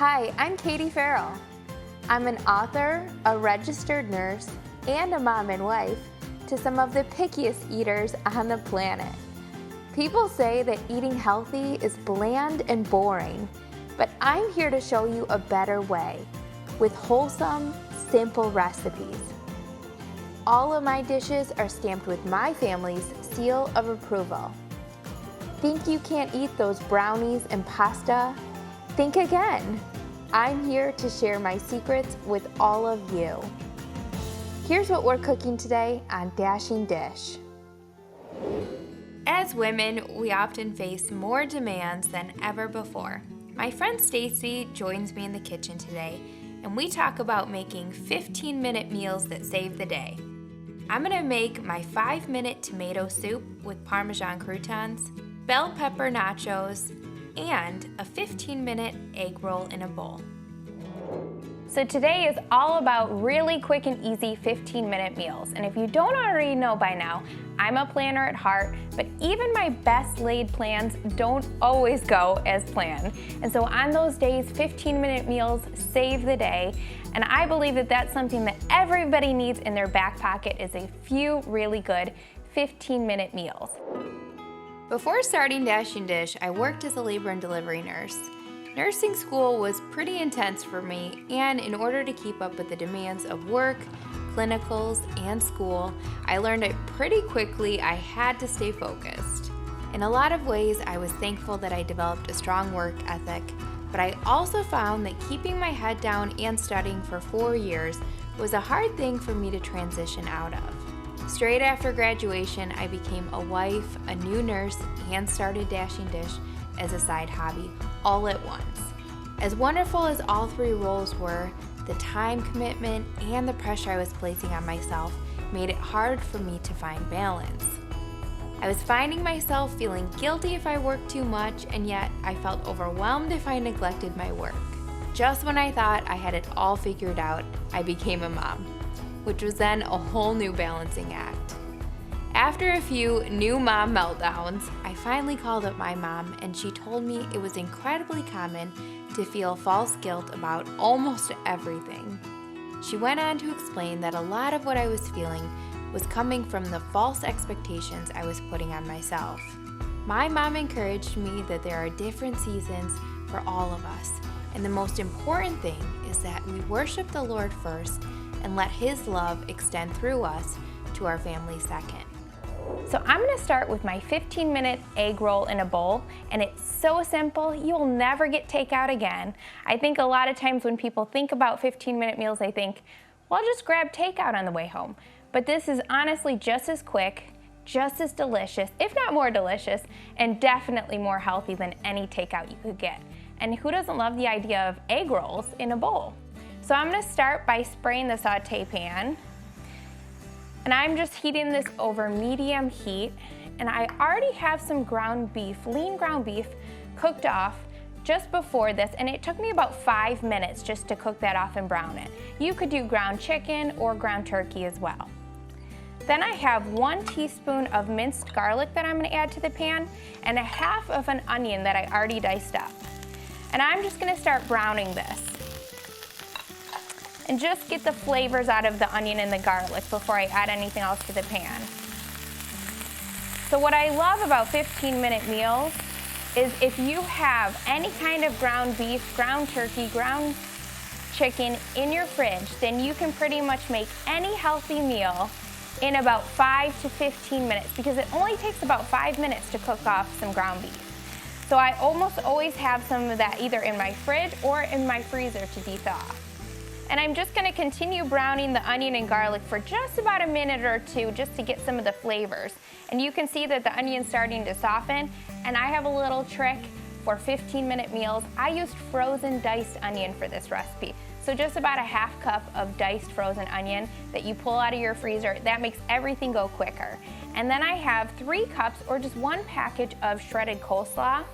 Hi, I'm Katie Farrell. I'm an author, a registered nurse, and a mom and wife to some of the pickiest eaters on the planet. People say that eating healthy is bland and boring, but I'm here to show you a better way with wholesome, simple recipes. All of my dishes are stamped with my family's seal of approval. Think you can't eat those brownies and pasta? Think again. I'm here to share my secrets with all of you. Here's what we're cooking today on Dashing Dish. As women, we often face more demands than ever before. My friend Stacy joins me in the kitchen today, and we talk about making 15-minute meals that save the day. I'm gonna make my 5-minute tomato soup with Parmesan Croutons, bell pepper nachos, and a 15-minute egg roll in a bowl. So today is all about really quick and easy 15-minute meals. And if you don't already know by now, I'm a planner at heart, but even my best laid plans don't always go as planned. And so on those days, 15-minute meals save the day. And I believe that that's something that everybody needs in their back pocket is a few really good 15-minute meals. Before starting Dashing Dish, I worked as a labor and delivery nurse. Nursing school was pretty intense for me, and in order to keep up with the demands of work, clinicals, and school, I learned it pretty quickly I had to stay focused. In a lot of ways, I was thankful that I developed a strong work ethic, but I also found that keeping my head down and studying for 4 years was a hard thing for me to transition out of. Straight after graduation, I became a wife, a new nurse, and started Dashing Dish as a side hobby all at once. As wonderful as all 3 roles were, the time commitment and the pressure I was placing on myself made it hard for me to find balance. I was finding myself feeling guilty if I worked too much, and yet I felt overwhelmed if I neglected my work. Just when I thought I had it all figured out, I became a mom, which was then a whole new balancing act. After a few new mom meltdowns, I finally called up my mom, and she told me it was incredibly common to feel false guilt about almost everything. She went on to explain that a lot of what I was feeling was coming from the false expectations I was putting on myself. My mom encouraged me that there are different seasons for all of us, and the most important thing is that we worship the Lord first and let His love extend through us to our family second. So I'm gonna start with my 15-minute egg roll in a bowl, and it's so simple, you'll never get takeout again. I think a lot of times when people think about 15-minute meals, they think, well, I'll just grab takeout on the way home. But this is honestly just as quick, just as delicious, if not more delicious, and definitely more healthy than any takeout you could get. And who doesn't love the idea of egg rolls in a bowl? So I'm gonna start by spraying the saute pan. And I'm just heating this over medium heat. And I already have some ground beef, lean ground beef, cooked off just before this. And it took me about 5 minutes just to cook that off and brown it. You could do ground chicken or ground turkey as well. Then I have 1 teaspoon of minced garlic that I'm gonna add to the pan and a half of an onion that I already diced up. And I'm just gonna start browning this. And just get the flavors out of the onion and the garlic before I add anything else to the pan. So what I love about 15-minute meals is if you have any kind of ground beef, ground turkey, ground chicken in your fridge, then you can pretty much make any healthy meal in about 5 to 15 minutes because it only takes about 5 minutes to cook off some ground beef. So I almost always have some of that either in my fridge or in my freezer to de-thaw. And I'm just gonna continue browning the onion and garlic for just about a minute or 2 just to get some of the flavors. And you can see that the onion's starting to soften, and I have a little trick for 15-minute meals. I used frozen diced onion for this recipe. So just about a half cup of diced frozen onion that you pull out of your freezer. That makes everything go quicker. And then I have 3 cups or just 1 package of shredded coleslaw.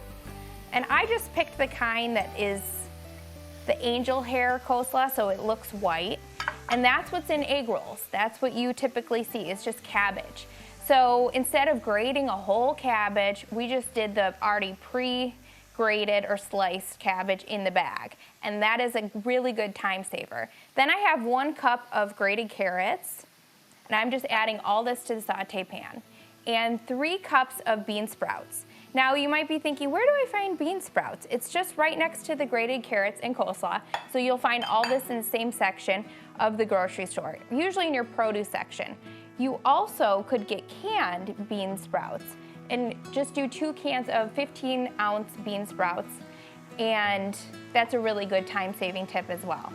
And I just picked the kind that is the angel hair coleslaw, so it looks white. And that's what's in egg rolls. That's what you typically see, it's just cabbage. So instead of grating a whole cabbage, we just did the already grated or sliced cabbage in the bag, and that is a really good time saver. Then I have 1 cup of grated carrots, and I'm just adding all this to the saute pan, and 3 cups of bean sprouts. Now you might be thinking, where do I find bean sprouts? It's just right next to the grated carrots and coleslaw, so you'll find all this in the same section of the grocery store, usually in your produce section. You also could get canned bean sprouts and just do 2 cans of 15-ounce bean sprouts, and that's a really good time-saving tip as well.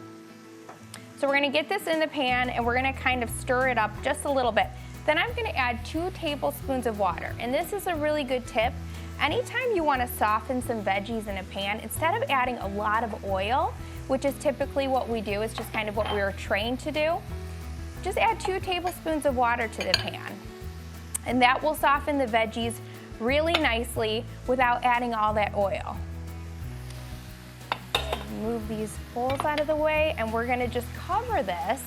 So we're gonna get this in the pan and we're gonna kind of stir it up just a little bit. Then I'm gonna add 2 tablespoons of water, and this is a really good tip. Anytime you wanna soften some veggies in a pan, instead of adding a lot of oil, which is typically what we do, it's just kind of what we were trained to do, just add 2 tablespoons of water to the pan. And that will soften the veggies really nicely without adding all that oil. Move these bowls out of the way, and we're gonna just cover this,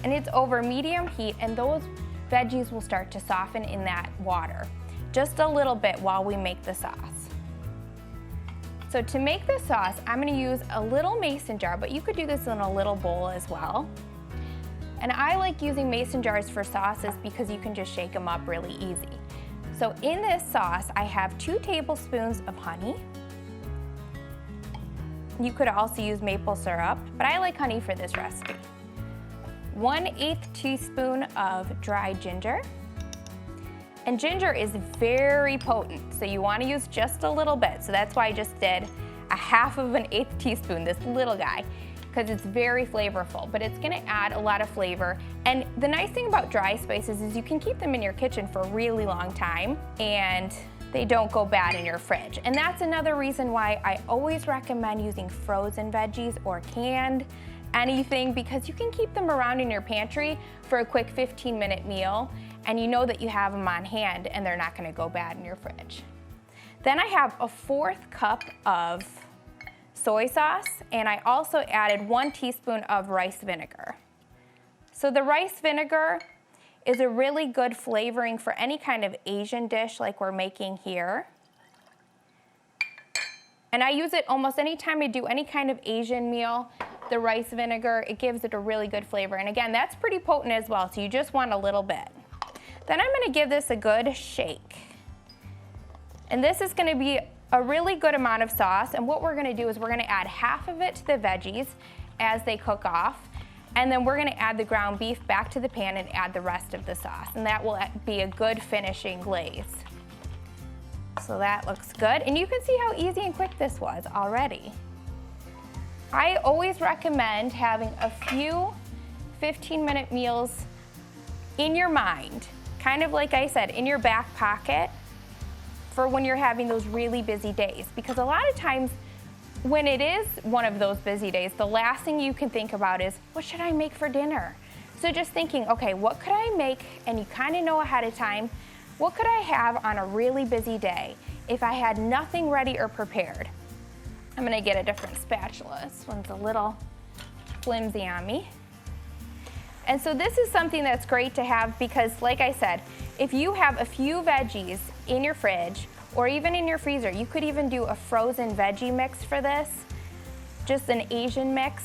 and it's over medium heat, and those veggies will start to soften in that water just a little bit while we make the sauce. So to make the sauce, I'm gonna use a little mason jar, but you could do this in a little bowl as well. And I like using mason jars for sauces because you can just shake them up really easy. So in this sauce, I have 2 tablespoons of honey. You could also use maple syrup, but I like honey for this recipe. 1/8 teaspoon of dried ginger. And ginger is very potent, so you wanna use just a little bit. So that's why I just did 1/2 teaspoon, this little guy, because it's very flavorful, but it's gonna add a lot of flavor. And the nice thing about dry spices is you can keep them in your kitchen for a really long time and they don't go bad in your fridge. And that's another reason why I always recommend using frozen veggies or canned anything, because you can keep them around in your pantry for a quick 15-minute meal and you know that you have them on hand and they're not gonna go bad in your fridge. Then I have a 1/4 cup of soy sauce, and I also added 1 teaspoon of rice vinegar. So the rice vinegar is a really good flavoring for any kind of Asian dish like we're making here. And I use it almost any time I do any kind of Asian meal. The rice vinegar, it gives it a really good flavor. And again, that's pretty potent as well, so you just want a little bit. Then I'm gonna give this a good shake. And this is gonna be a really good amount of sauce, and what we're gonna do is we're gonna add 1/2 of it to the veggies as they cook off, and then we're gonna add the ground beef back to the pan and add the rest of the sauce, and that will be a good finishing glaze. So that looks good, and you can see how easy and quick this was already. I always recommend having a few 15-minute meals in your mind, kind of like I said, in your back pocket, for when you're having those really busy days. Because a lot of times when it is one of those busy days, the last thing you can think about is, what should I make for dinner? So just thinking, okay, what could I make? And you kind of know ahead of time, what could I have on a really busy day if I had nothing ready or prepared? I'm gonna get a different spatula. This one's a little flimsy on me. And so this is something that's great to have because, like I said, if you have a few veggies in your fridge or even in your freezer, you could even do a frozen veggie mix for this, just an Asian mix,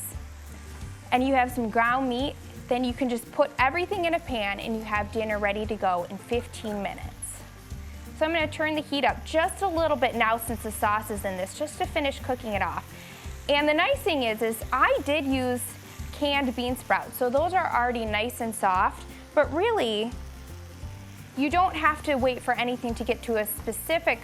and you have some ground meat, then you can just put everything in a pan and you have dinner ready to go in 15 minutes. So I'm gonna turn the heat up just a little bit now since the sauce is in this, just to finish cooking it off. And the nice thing is I did use canned bean sprouts, so those are already nice and soft, but really, you don't have to wait for anything to get to a specific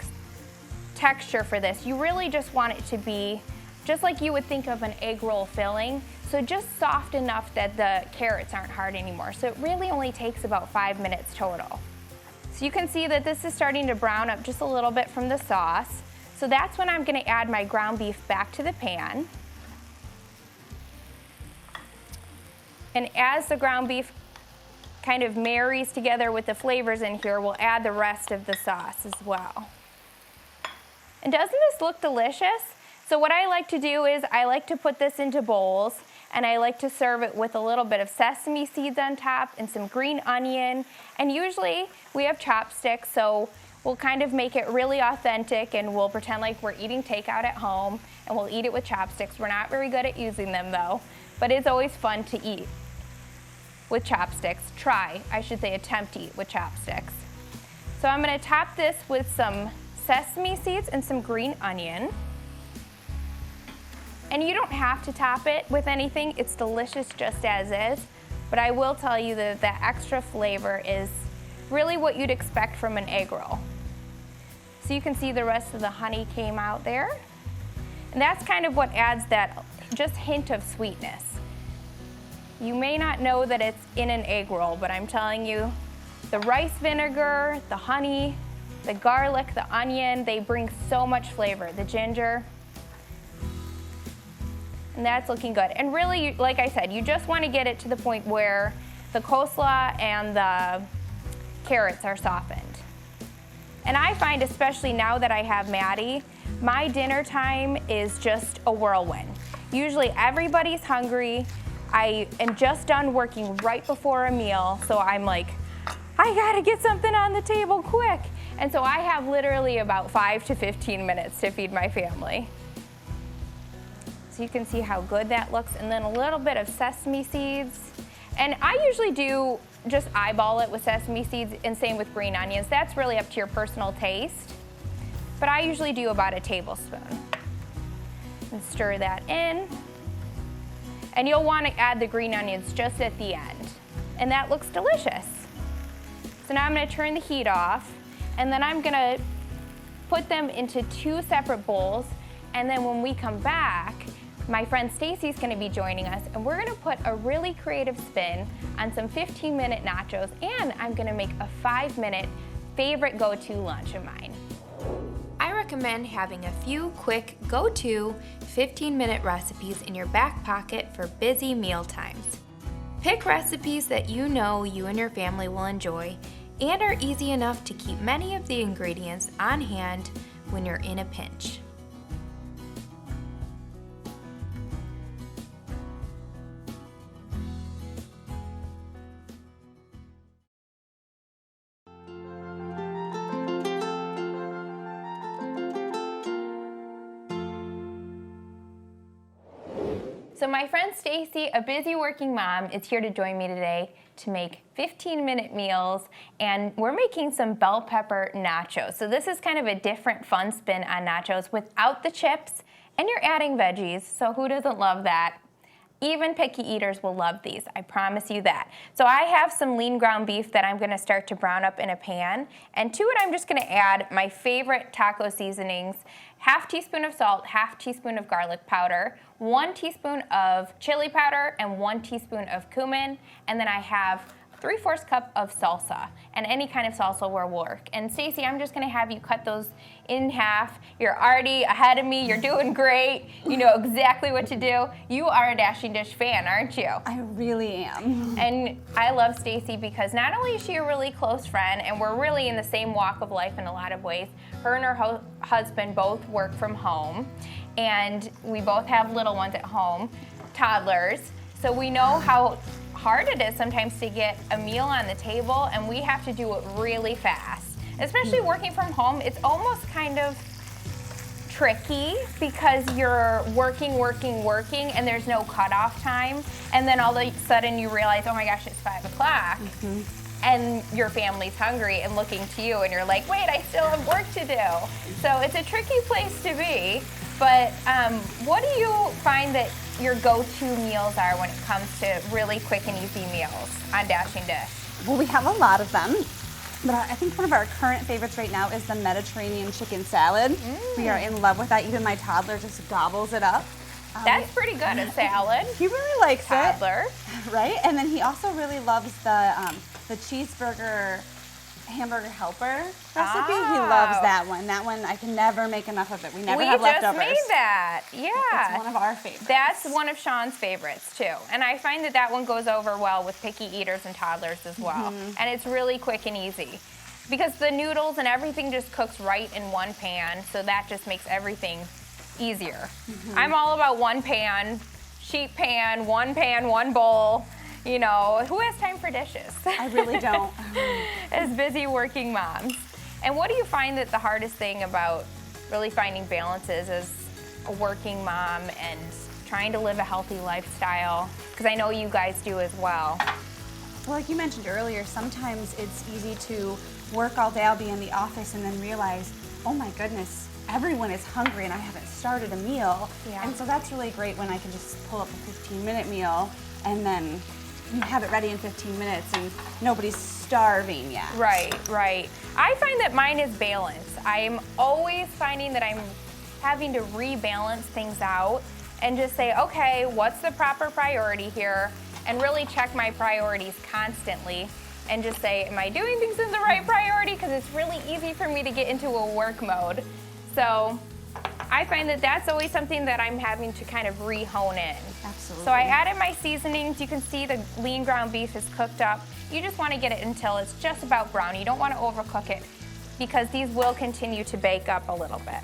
texture for this. You really just want it to be just like you would think of an egg roll filling, so just soft enough that the carrots aren't hard anymore. So it really only takes about 5 minutes total. So you can see that this is starting to brown up just a little bit from the sauce. So that's when I'm gonna add my ground beef back to the pan. And as the ground beef kind of marries together with the flavors in here, we'll add the rest of the sauce as well. And doesn't this look delicious? So what I like to do is I like to put this into bowls and I like to serve it with a little bit of sesame seeds on top and some green onion. And usually we have chopsticks, so We'll kind of make it really authentic, and we'll pretend like we're eating takeout at home, and we'll eat it with chopsticks. We're not very good at using them though, but it's always fun to eat with chopsticks. I should say attempt to eat with chopsticks. So I'm gonna top this with some sesame seeds and some green onion. And you don't have to top it with anything. It's delicious just as is, but I will tell you that the extra flavor is really what you'd expect from an egg roll. So you can see the rest of the honey came out there. And that's kind of what adds that just hint of sweetness. You may not know that it's in an egg roll, but I'm telling you, the rice vinegar, the honey, the garlic, the onion, they bring so much flavor. The ginger. And that's looking good. And really, like I said, you just want to get it to the point where the coleslaw and the carrots are softened. And I find, especially now that I have Maddie, my dinner time is just a whirlwind. Usually everybody's hungry. I am just done working right before a meal, so I'm like, I gotta get something on the table quick. And so I have literally about 5 to 15 minutes to feed my family. So you can see how good that looks, and then a little bit of sesame seeds. And I usually do just eyeball it with sesame seeds, and same with green onions. That's really up to your personal taste. But I usually do about a tablespoon. And stir that in. And you'll want to add the green onions just at the end. And that looks delicious. So now I'm going to turn the heat off, and then I'm going to put them into 2 separate bowls. And then when we come back, my friend Stacy's gonna be joining us, and we're gonna put a really creative spin on some 15-minute nachos, and I'm gonna make a 5-minute favorite go-to lunch of mine. I recommend having a few quick go-to 15-minute recipes in your back pocket for busy meal times. Pick recipes that you know you and your family will enjoy and are easy enough to keep many of the ingredients on hand when you're in a pinch. So my friend Stacy, a busy working mom, is here to join me today to make 15-minute meals, and we're making some bell pepper nachos. So this is kind of a different fun spin on nachos without the chips, and you're adding veggies, so who doesn't love that? Even picky eaters will love these, I promise you that. So I have some lean ground beef that I'm gonna start to brown up in a pan, and to it I'm just gonna add my favorite taco seasonings, half teaspoon of salt, half teaspoon of garlic powder, 1 teaspoon of chili powder, and 1 teaspoon of cumin, and then I have 3/4 cup of salsa, and any kind of salsa will work. And Stacey, I'm just gonna have you cut those in half. You're already ahead of me, you're doing great. You know exactly what to do. You are a Dashing Dish fan, aren't you? I really am. And I love Stacey because not only is she a really close friend, and we're really in the same walk of life in a lot of ways. Her and her husband both work from home, and we both have little ones at home, toddlers. So we know how hard it is sometimes to get a meal on the table, and we have to do it really fast. Especially working from home, it's almost kind of tricky because you're working, and there's no cutoff time, and then all of a sudden you realize, oh my gosh, it's 5 o'clock, and your family's hungry and looking to you, and you're like, wait, I still have work to do. So it's a tricky place to be, but what do you find that your go-to meals are when it comes to really quick and easy meals on Dashing Dish? Well, we have a lot of them, but I think one of our current favorites right now is the Mediterranean chicken salad. We are in love with that. Even my toddler just gobbles it up. That's pretty good, a salad. He really likes Toddler. it. Right? And then he also really loves the cheeseburger hamburger helper recipe. He loves that one. That one, I can never make enough of it. We never have leftovers. We just made that. Yeah. It's one of our favorites. That's one of Sean's favorites too. And I find that that one goes over well with picky eaters and toddlers as well. And it's really quick and easy because the noodles and everything just cooks right in one pan, so that just makes everything easier. I'm all about one pan, sheet pan, one bowl. You know, who has time for dishes? I really don't. As busy working moms. And what do you find that the hardest thing about really finding balance is as a working mom and trying to live a healthy lifestyle? Because I know you guys do as well. Well, like you mentioned earlier, sometimes it's easy to work all day, I'll be in the office, and then realize, oh my goodness, everyone is hungry and I haven't started a meal. Yeah. And so that's really great when I can just pull up a 15-minute meal and then have it ready in 15 minutes and nobody's starving yet. Right, right. I find that mine is balance. I'm always finding that I'm having to rebalance things out and just say, okay, what's the proper priority here? And really check my priorities constantly and just say, am I doing things in the right priority? Because it's really easy for me to get into a work mode. So I find that that's always something that I'm having to kind of re-hone in. Absolutely. So I added my seasonings. You can see the lean ground beef is cooked up. You just want to get it until it's just about brown. You don't want to overcook it because these will continue to bake up a little bit.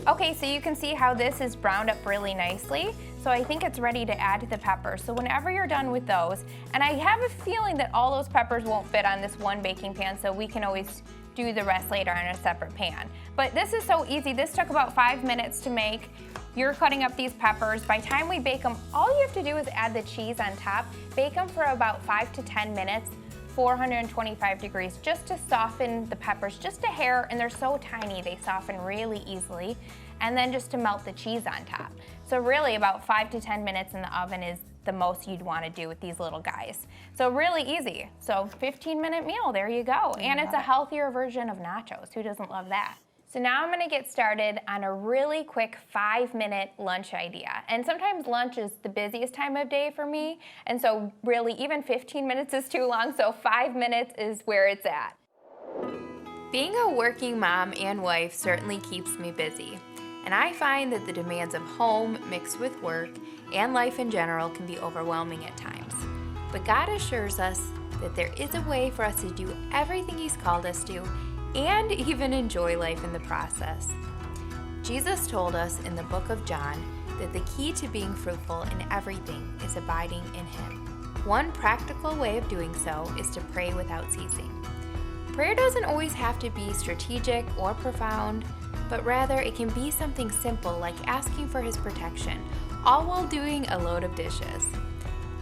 Okay, so you can see how this is browned up really nicely. So I think it's ready to add the peppers. So whenever you're done with those, and I have a feeling that all those peppers won't fit on this one baking pan, so we can always do the rest later on a separate pan. But this is so easy. This took about 5 minutes to make. You're cutting up these peppers. By the time we bake them, all you have to do is add the cheese on top. Bake them for about 5 to 10 minutes, 425 degrees, just to soften the peppers just a hair, and they're so tiny, they soften really easily. And then just to melt the cheese on top. So really about 5 to 10 minutes in the oven is the most you'd want to do with these little guys. So really easy. So 15-minute meal, there you go. And it's a healthier version of nachos. Who doesn't love that? So now I'm gonna get started on a really quick 5-minute lunch idea. And sometimes lunch is the busiest time of day for me. And so really even 15 minutes is too long, so 5 minutes is where it's at. Being a working mom and wife certainly keeps me busy. And I find that the demands of home mixed with work and life in general can be overwhelming at times. But God assures us that there is a way for us to do everything He's called us to and even enjoy life in the process. Jesus told us in the book of John that the key to being fruitful in everything is abiding in Him. One practical way of doing so is to pray without ceasing. Prayer doesn't always have to be strategic or profound, but rather it can be something simple like asking for His protection, all while doing a load of dishes.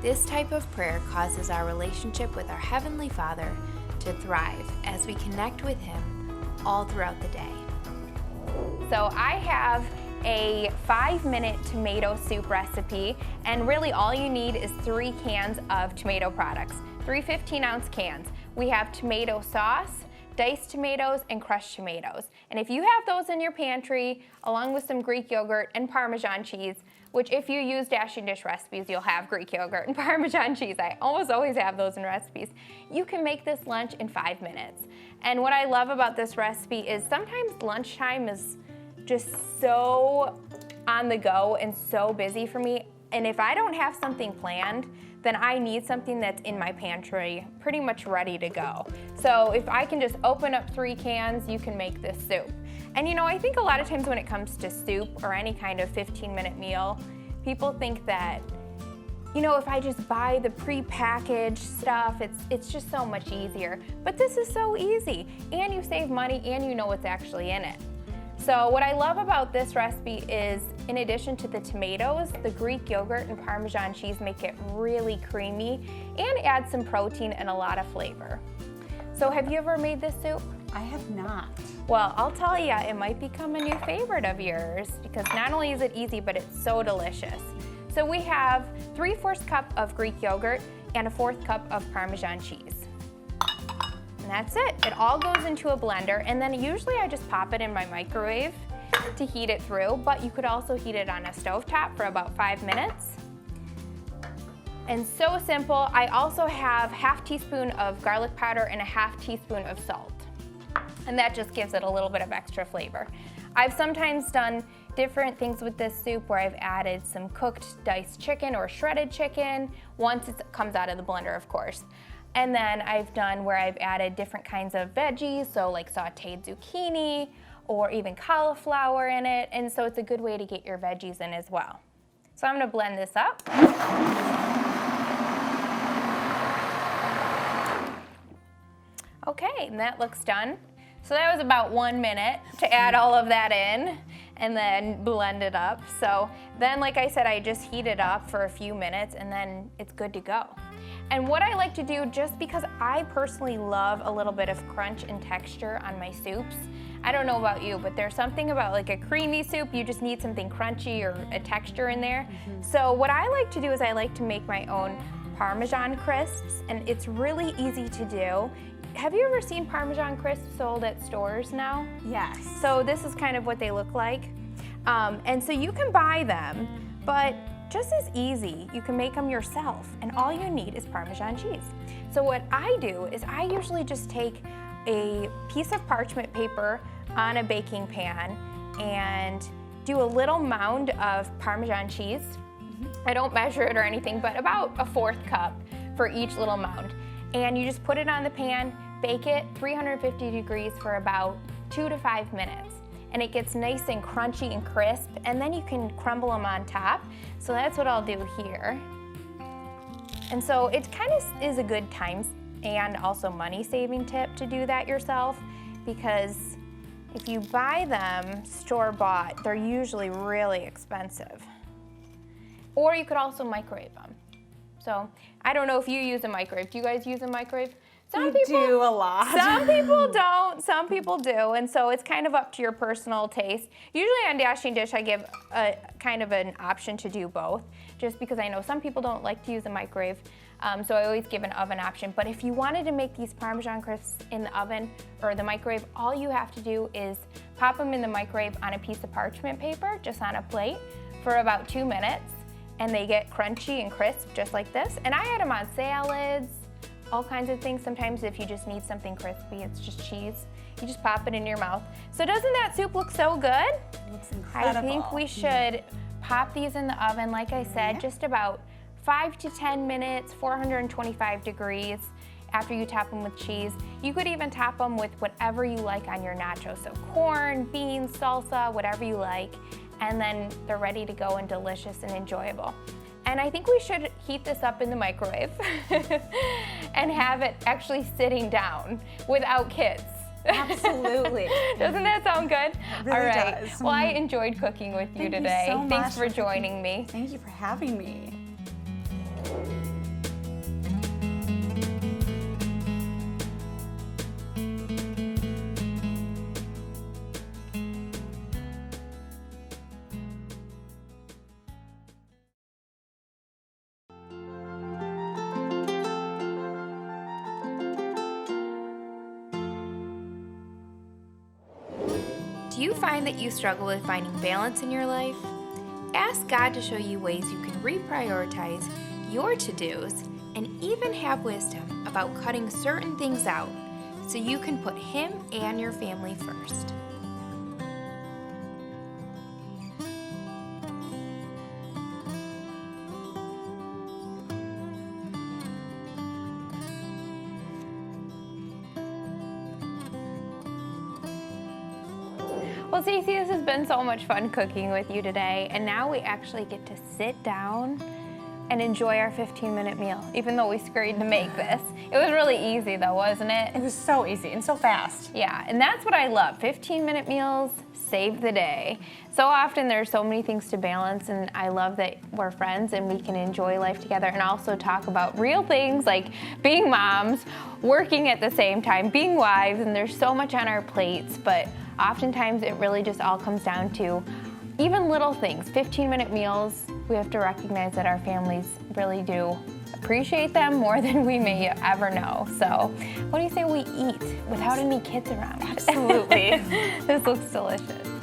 This type of prayer causes our relationship with our Heavenly Father to thrive as we connect with Him all throughout the day. So I have a 5-minute tomato soup recipe, and really all you need is 3 cans of tomato products, 3 15-ounce cans. We have tomato sauce, diced tomatoes, and crushed tomatoes. And if you have those in your pantry, along with some Greek yogurt and Parmesan cheese, which if you use dashing dish recipes, you'll have Greek yogurt and Parmesan cheese. I almost always have those in recipes. You can make this lunch in 5 minutes. And what I love about this recipe is sometimes lunchtime is just so on the go and so busy for me. And if I don't have something planned, then I need something that's in my pantry pretty much ready to go. So if I can just open up 3 cans, you can make this soup. And you know, I think a lot of times when it comes to soup or any kind of 15-minute meal, people think that, you know, if I just buy the pre-packaged stuff, it's just so much easier. But this is so easy, and you save money, and you know what's actually in it. So what I love about this recipe is, in addition to the tomatoes, the Greek yogurt and Parmesan cheese make it really creamy and add some protein and a lot of flavor. So have you ever made this soup? I have not. Well, I'll tell you, it might become a new favorite of yours because not only is it easy, but it's so delicious. So we have 3/4 cup of Greek yogurt and 1/4 cup of Parmesan cheese. And that's it. It all goes into a blender, and then usually I just pop it in my microwave to heat it through, but you could also heat it on a stovetop for about 5 minutes. And so simple. I also have 1/2 teaspoon of garlic powder and 1/2 teaspoon of salt. And that just gives it a little bit of extra flavor. I've sometimes done different things with this soup where I've added some cooked diced chicken or shredded chicken, once it comes out of the blender, of course. And then I've done where I've added different kinds of veggies, so like sauteed zucchini or even cauliflower in it. And so it's a good way to get your veggies in as well. So I'm gonna blend this up. Okay, and that looks done. So that was about 1 minute to add all of that in and then blend it up. So then, like I said, I just heat it up for a few minutes and then it's good to go. And what I like to do, just because I personally love a little bit of crunch and texture on my soups, I don't know about you, but there's something about like a creamy soup, you just need something crunchy or a texture in there. So what I like to do is I like to make my own Parmesan crisps, and it's really easy to do. Have you ever seen Parmesan crisps sold at stores now? Yes. So this is kind of what they look like. And so you can buy them, but just as easy, you can make them yourself, and all you need is Parmesan cheese. So what I do is I usually just take a piece of parchment paper on a baking pan and do a little mound of Parmesan cheese. I don't measure it or anything, but about a 1/4 cup for each little mound. And you just put it on the pan, bake it 350 degrees for about 2 to 5 minutes. And it gets nice and crunchy and crisp, and then you can crumble them on top. So that's what I'll do here. And so it kind of is a good time and also money saving tip to do that yourself, because if you buy them store-bought, they're usually really expensive. Or you could also microwave them. So I don't know if you use a microwave. Do you guys use a microwave? Some people do a lot. Some people don't, some people do, and so it's kind of up to your personal taste. Usually on Dashing Dish I give a kind of an option to do both, just because I know some people don't like to use a microwave, so I always give an oven option. But if you wanted to make these Parmesan crisps in the oven or the microwave, all you have to do is pop them in the microwave on a piece of parchment paper, just on a plate, for about 2 minutes, and they get crunchy and crisp just like this. And I add them on salads, all kinds of things. Sometimes if you just need something crispy, it's just cheese. You just pop it in your mouth. So doesn't that soup look so good? It looks incredible. I think we should pop these in the oven, like I said, just about 5 to 10 minutes, 425 degrees after you top them with cheese. You could even top them with whatever you like on your nachos. So corn, beans, salsa, whatever you like. And then they're ready to go and delicious and enjoyable. And I think we should heat this up in the microwave and have it actually sitting down without kids. Absolutely. Doesn't that sound good? It really All right. does. Well, I enjoyed cooking with you today. Thank you so Thanks much for joining me. Thank you for having me. Do you find that you struggle with finding balance in your life? Ask God to show you ways you can reprioritize your to-dos and even have wisdom about cutting certain things out so you can put Him and your family first. Well, Stacey, this has been so much fun cooking with you today, and now we actually get to sit down and enjoy our 15-minute meal, even though we scurried to make this. It was really easy though, wasn't it? It was so easy and so fast. Yeah, and that's what I love. 15-minute meals save the day. So often there's so many things to balance, and I love that we're friends and we can enjoy life together and also talk about real things like being moms, working at the same time, being wives, and there's so much on our plates, but oftentimes it really just all comes down to even little things. 15-minute meals, we have to recognize that our families really do appreciate them more than we may ever know. So what do you say we eat without any kids around? Absolutely. This looks delicious.